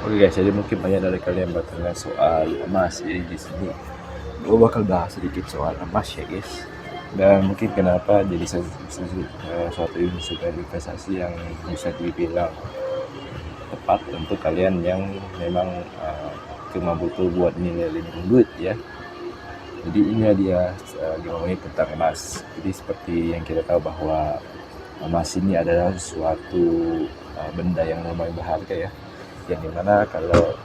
Oke guys, jadi mungkin banyak dari kalian bertanya soal emas. Jadi di sini gue bakal bahas sedikit soal emas ya guys. Dan mungkin kenapa jadi suatu instrumen investasi yang bisa dibilang tepat untuk kalian yang memang cuma butuh buat nilai lindung duit ya. Jadi ini dia 5 menit tentang emas. Jadi seperti yang kita tahu bahwa emas ini adalah suatu benda yang lumayan berharga ya, yang dimana kalau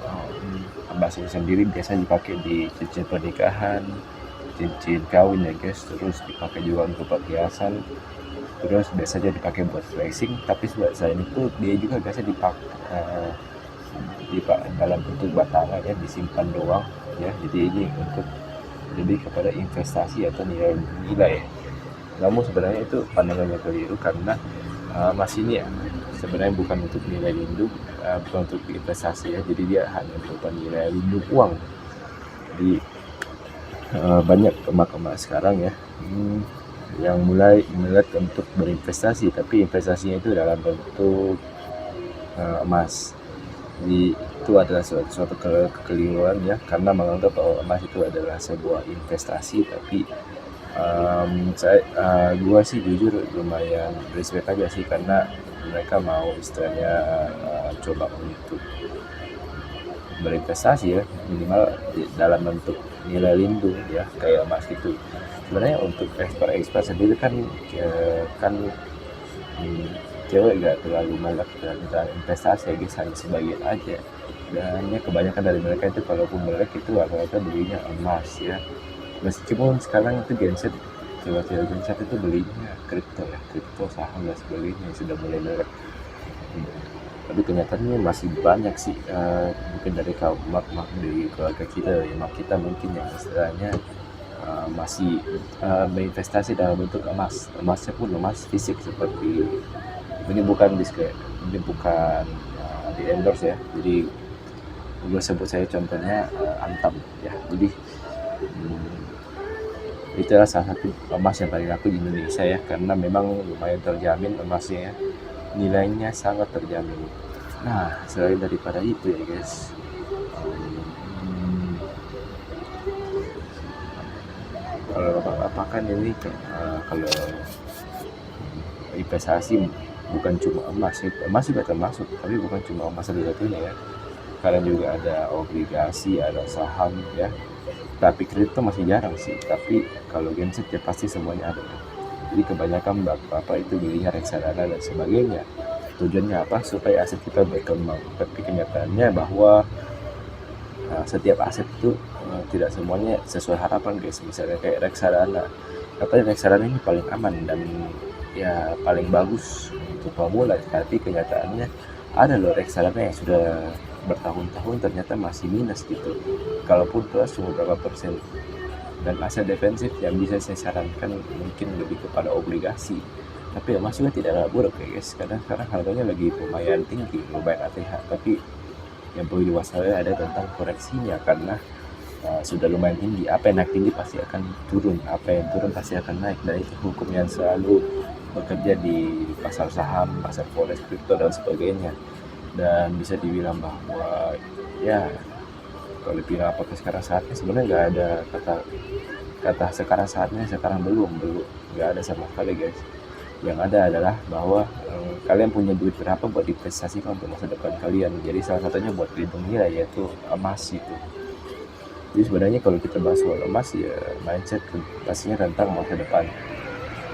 emas ini sendiri biasa dipakai di cincin pernikahan, cincin kawin ya guys, terus dipakai juga untuk perhiasan, terus biasanya dipakai buat flexing. Tapi selain itu dia juga biasa dipakai dalam bentuk batangan ya, disimpan doang ya. Jadi ini untuk lebih kepada investasi atau nilai. Namun sebenarnya itu pandangannya keliru karena emas ini ya sebenarnya bukan untuk nilai lindung, bukan untuk investasi ya. Jadi dia hanya merupakan nilai lindung uang. Jadi banyak emak-emak sekarang ya yang mulai melihat untuk berinvestasi, tapi investasinya itu dalam bentuk emas. Jadi itu adalah suatu kekeliruan ya, karena menganggap bahwa emas itu adalah sebuah investasi. Tapi gua sih jujur lumayan respect aja sih, karena mereka mau istilahnya coba untuk berinvestasi ya, minimal dalam bentuk nilai lindung ya, kayak emas itu. Sebenarnya untuk ekspor sendiri kan cewek gak terlalu melek tentang investasi ya guys, hanya sebagian aja. Dan ya kebanyakan dari mereka itu kalaupun melek itu rata-rata belinya emas ya. Meskipun sekarang itu genset, cewek-cewek genset itu belinya kripto ya, kripto, saham dan sebagainya sudah mulai melek. Tapi kenyataannya masih banyak sih, mungkin dari kaum emak-emak di keluarga kita, emak kita mungkin yang istilahnya masih berinvestasi dalam bentuk emas. Emasnya pun emas fisik, seperti ini bukan ini bukan di endorse ya. Jadi gue sebut saya contohnya Antam ya. Jadi itulah salah satu emas yang paling laku di Indonesia ya, karena memang lumayan terjamin emasnya ya, nilainya sangat terjamin. Nah selain daripada itu ya guys, kalau apakah ini kalau investasi bukan cuma emas, emas juga termasuk, tapi bukan cuma emas satu-satunya ya. Kalian juga ada obligasi, ada saham ya. Tapi kripto masih jarang sih. Tapi kalau genset ya pasti semuanya ada. Jadi kebanyakan bapak itu belinya reksadana dan sebagainya. Tujuannya apa? Supaya aset kita berkembang. Tapi kenyataannya bahwa setiap aset itu tidak semuanya sesuai harapan guys. Misalnya kayak reksadana, katanya reksadana ini paling aman dan ya paling bagus untuk pemula. Tapi kenyataannya ada loh reksadana yang sudah bertahun-tahun ternyata masih minus gitu, kalaupun plus cuma berapa persen. Dan aset defensif yang bisa saya sarankan mungkin lebih kepada obligasi. Tapi emas juga tidaklah buruk ya guys, karena sekarang harganya lagi lumayan tinggi, lumayan ATH. Tapi yang perlu diwaspadai ada tentang koreksinya, karena sudah lumayan tinggi. Apa yang naik tinggi pasti akan turun, apa yang turun pasti akan naik. Dan itu hukum yang selalu bekerja di pasar saham, pasar forex, kripto dan sebagainya. Dan bisa dibilang bahwa ya kalau dibilang apakah sekarang saatnya, sebenarnya nggak ada kata sekarang saatnya, sekarang belum nggak ada sama sekali guys. Yang ada adalah bahwa kalian punya duit berapa buat investasikan untuk masa depan kalian. Jadi salah satunya buat lindung nilai, yaitu emas itu. Jadi sebenarnya kalau kita bahas soal emas ya, mindset pastinya tentang masa depan.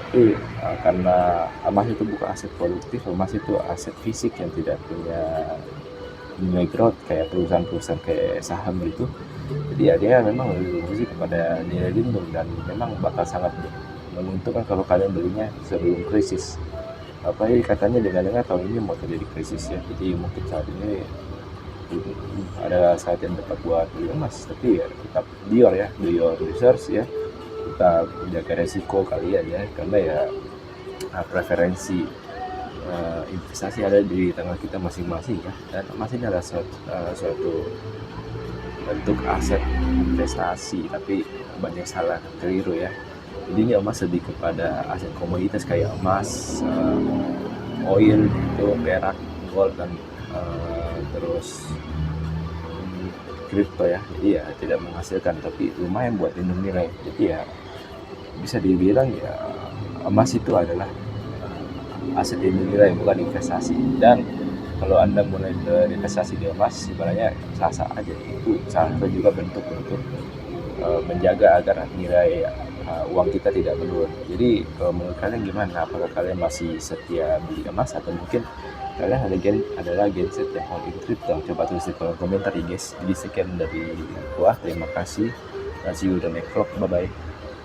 Tapi karena emas itu bukan aset produktif, emas itu aset fisik yang tidak punya nilai growth kayak perusahaan-perusahaan kayak saham gitu. Jadi ya dia memang lebih berfungsi kepada nilai lindung, dan memang bakal sangat menguntungkan kalau kalian belinya sebelum krisis. Apalagi katanya dengar-dengar tahun ini mau terjadi krisis ya, jadi mungkin saat ini ada saat yang tepat buat beli emas. Tapi ya tetap do your research ya, kita jaga resiko kalian ya, karena ya preferensi investasi ada di tangan kita masing-masing ya. Dan emas ini adalah suatu bentuk aset investasi, tapi banyak salah keliru ya. Jadi ini emas lebih kepada aset komoditas kayak emas, oil itu, perak, gold, dan terus kripto ya, jadi ya tidak menghasilkan tapi lumayan buat lindung nilai. Jadi ya bisa dibilang ya emas itu adalah aset lindung nilai, bukan investasi. Dan kalau Anda mulai berinvestasi di emas, sebenarnya sah-sah aja, itu salah satu juga bentuk untuk menjaga agar nilai uang kita tidak menurun. Jadi menurut kalian gimana? Apakah kalian masih setia beli emas, atau mungkin kalian adalah genset yang holding crypto? Coba tulis di kolom komentar ya guys. Jadi sekian dari gua, terima kasih, dan see you the next vlog, bye bye.